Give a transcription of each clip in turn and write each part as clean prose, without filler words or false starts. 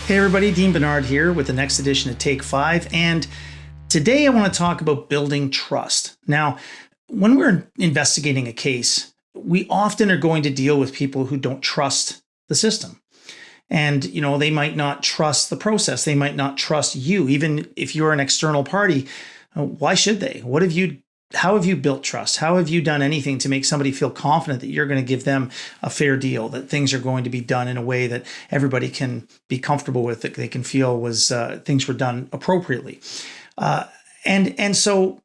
Hey everybody, Dean Benard here with the next edition of Take 5, and today I want to talk about building trust. Now, when we're investigating a case, we often are going to deal with people who don't trust the system. And, they might not trust the process. They might not trust you. Even if you're an external party, why should they? How have you built trust? How have you done anything to make somebody feel confident that you're going to give them a fair deal, that things are going to be done in a way that everybody can be comfortable with, that they can feel things were done appropriately? And so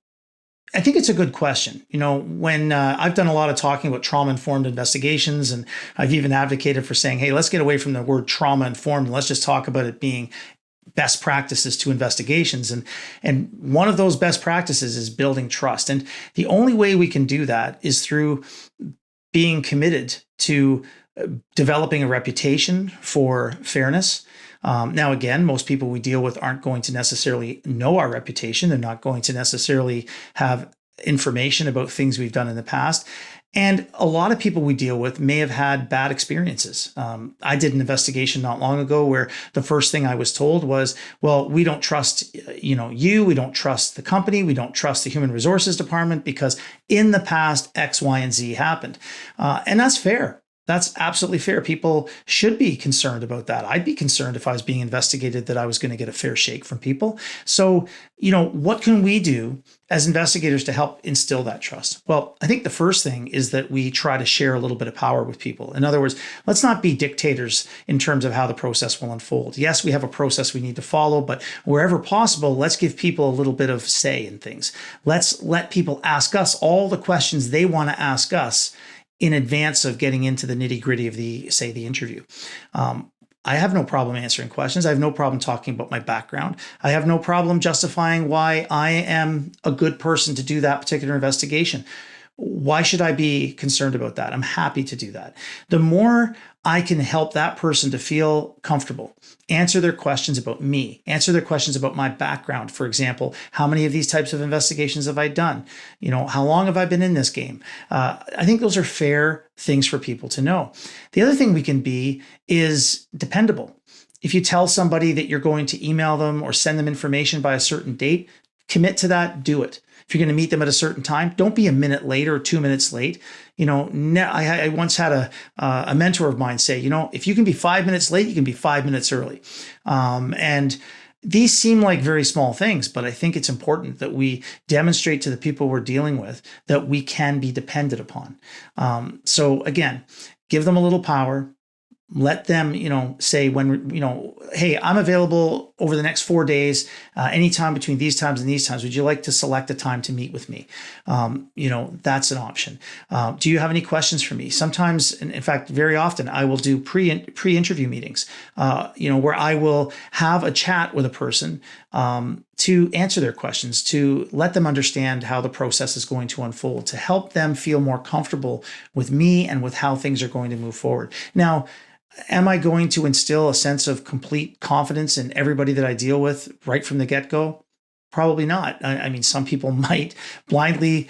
I think it's a good question. When I've done a lot of talking about trauma-informed investigations, and I've even advocated for saying, hey, let's get away from the word trauma-informed and let's just talk about it being best practices to investigations. And one of those best practices is building trust. And the only way we can do that is through being committed to developing a reputation for fairness. Now, again, most people we deal with aren't going to necessarily know our reputation. They're not going to necessarily have information about things we've done in the past. And a lot of people we deal with may have had bad experiences. I did an investigation not long ago where the first thing I was told was, well, we don't trust, you, we don't trust the company, we don't trust the human resources department because in the past, X, Y, and Z happened. And that's fair. That's absolutely fair. People should be concerned about that. I'd be concerned if I was being investigated that I was going to get a fair shake from people. So, what can we do as investigators to help instill that trust? Well, I think the first thing is that we try to share a little bit of power with people. In other words, let's not be dictators in terms of how the process will unfold. Yes, we have a process we need to follow, but wherever possible, let's give people a little bit of say in things. Let's let people ask us all the questions they want to ask us in advance of getting into the nitty-gritty of the interview. I have no problem answering questions. I have no problem talking about my background. I have no problem justifying why I am a good person to do that particular investigation. Why should I be concerned about that? I'm happy to do that. The more I can help that person to feel comfortable, answer their questions about me, answer their questions about my background. For example, how many of these types of investigations have I done? How long have I been in this game? I think those are fair things for people to know. The other thing we can be is dependable. If you tell somebody that you're going to email them or send them information by a certain date, commit to that, do it. If you're going to meet them at a certain time, don't be a minute late or 2 minutes late. I once had a mentor of mine say, if you can be 5 minutes late, you can be 5 minutes early. And these seem like very small things, but I think it's important that we demonstrate to the people we're dealing with that we can be depended upon. So again, give them a little power. Let them, say when, hey, I'm available over the next 4 days, anytime between these times and these times. Would you like to select a time to meet with me? That's an option. Do you have any questions for me? Sometimes, in fact, very often, I will do pre-interview meetings, where I will have a chat with a person to answer their questions, to let them understand how the process is going to unfold, to help them feel more comfortable with me and with how things are going to move forward. Now, am I going to instill a sense of complete confidence in everybody that I deal with right from the get-go? Probably not. I mean, some people might blindly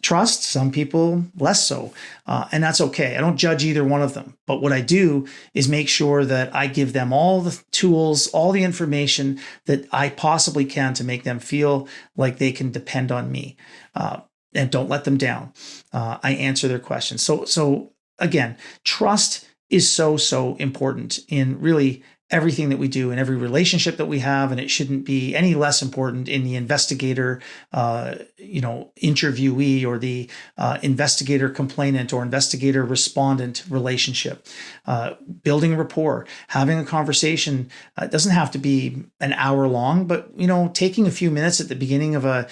trust, some people less so, and that's okay. I don't judge either one of them. But what I do is make sure that I give them all the tools, all the information that I possibly can to make them feel like they can depend on me, and don't let them down. I answer their questions. So again, trust is so important in really everything that we do in every relationship that we have, and it shouldn't be any less important in the investigator, interviewee, or the investigator complainant or investigator respondent relationship. Building rapport, having a conversation, doesn't have to be an hour long, but taking a few minutes at the beginning of a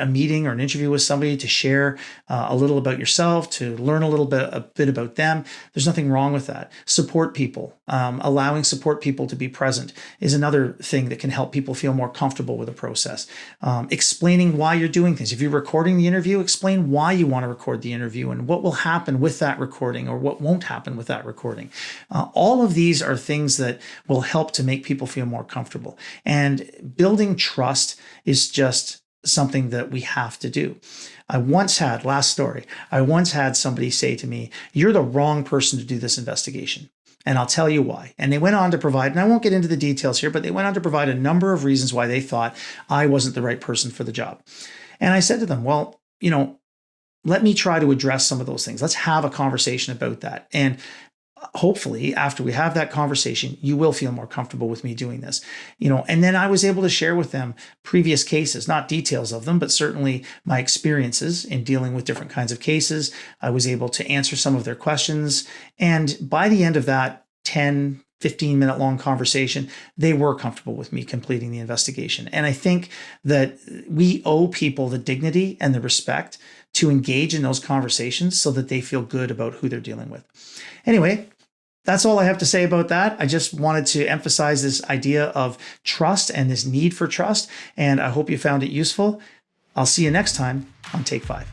meeting or an interview with somebody to share a little about yourself, to learn a bit about them. There's nothing wrong with that. Support people. Allowing support people to be present is another thing that can help people feel more comfortable with the process. Explaining why you're doing things. If you're recording the interview, explain why you want to record the interview and what will happen with that recording or what won't happen with that recording. All of these are things that will help to make people feel more comfortable. And building trust is just something that we have to do. Last story, I once had somebody say to me, "You're the wrong person to do this investigation." And I'll tell you why. And they went on to provide, and I won't get into the details here, but they went on to provide a number of reasons why they thought I wasn't the right person for the job. And I said to them, well, let me try to address some of those things. Let's have a conversation about that. And hopefully after we have that conversation, you will feel more comfortable with me doing this, and then I was able to share with them previous cases, not details of them, but certainly my experiences in dealing with different kinds of cases. I was able to answer some of their questions. And by the end of that 10, 15-minute long conversation, they were comfortable with me completing the investigation. And I think that we owe people the dignity and the respect to engage in those conversations so that they feel good about who they're dealing with. Anyway, that's all I have to say about that. I just wanted to emphasize this idea of trust and this need for trust, and I hope you found it useful. I'll see you next time on Take 5.